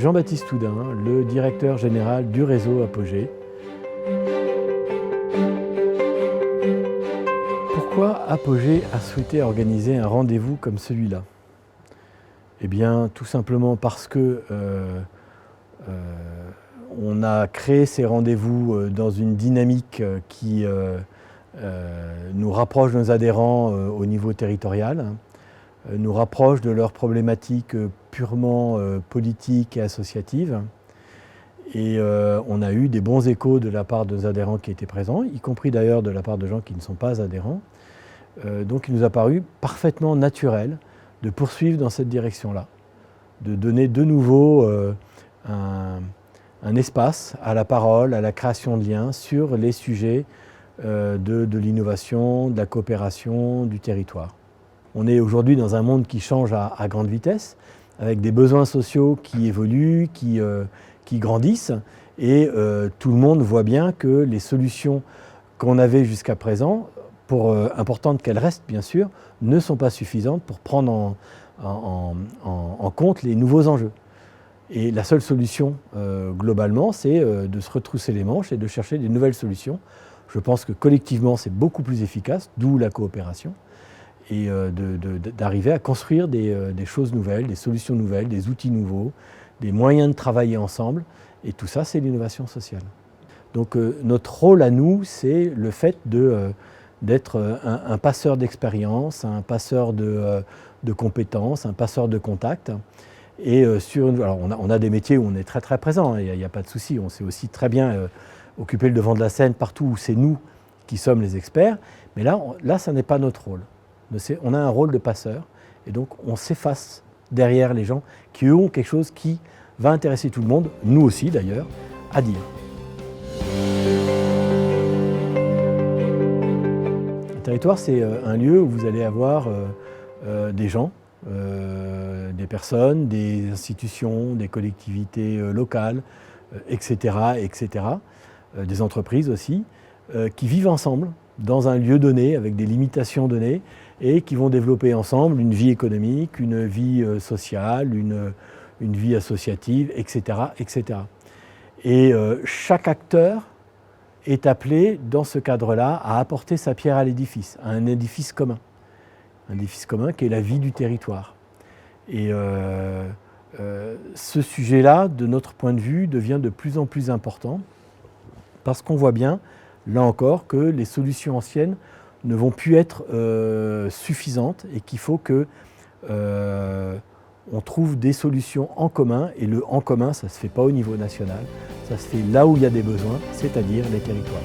Jean-Baptiste Houdin, le directeur général du réseau Apogée. Pourquoi Apogée a souhaité organiser un rendez-vous comme celui-là? Eh bien, tout simplement parce que on a créé ces rendez-vous dans une dynamique qui nous rapproche de nos adhérents au niveau territorial, nous rapproche de leurs problématiques purement politiques et associatives. Et on a eu des bons échos de la part de nos adhérents qui étaient présents, y compris d'ailleurs de la part de gens qui ne sont pas adhérents. Donc il nous a paru parfaitement naturel de poursuivre dans cette direction-là, de donner de nouveau un espace à la parole, à la création de liens sur les sujets de l'innovation, de la coopération, du territoire. On est aujourd'hui dans un monde qui change à grande vitesse, avec des besoins sociaux qui évoluent, qui grandissent, et tout le monde voit bien que les solutions qu'on avait jusqu'à présent, pour importantes qu'elles restent bien sûr, ne sont pas suffisantes pour prendre en compte les nouveaux enjeux. Et la seule solution, globalement, c'est de se retrousser les manches et de chercher des nouvelles solutions. Je pense que collectivement, c'est beaucoup plus efficace, d'où la coopération, et d'arriver à construire des choses nouvelles, des solutions nouvelles, des outils nouveaux, des moyens de travailler ensemble. Et tout ça, c'est l'innovation sociale. Donc notre rôle à nous, c'est le fait d'être un passeur d'expérience, un passeur de compétences, un passeur de contacts. Et alors on a des métiers où on est très très présent, il n'y a pas de souci, on sait aussi très bien occuper le devant de la scène partout où c'est nous qui sommes les experts, mais là ça n'est pas notre rôle. On a un rôle de passeur, et donc on s'efface derrière les gens qui eux ont quelque chose qui va intéresser tout le monde, nous aussi d'ailleurs, à dire. Un territoire, c'est un lieu où vous allez avoir des gens, des personnes, des institutions, des collectivités locales, etc., des entreprises aussi, qui vivent ensemble dans un lieu donné, avec des limitations données, et qui vont développer ensemble une vie économique, une vie sociale, une vie associative, etc., etc. Et chaque acteur est appelé, dans ce cadre-là, à apporter sa pierre à l'édifice, à un édifice commun. Un édifice commun qui est la vie du territoire. Et ce sujet-là, de notre point de vue, devient de plus en plus important parce qu'on voit bien, là encore, que les solutions anciennes ne vont plus être suffisantes et qu'il faut que on trouve des solutions en commun. Et le en commun, ça ne se fait pas au niveau national, ça se fait là où il y a des besoins, c'est-à-dire les territoires.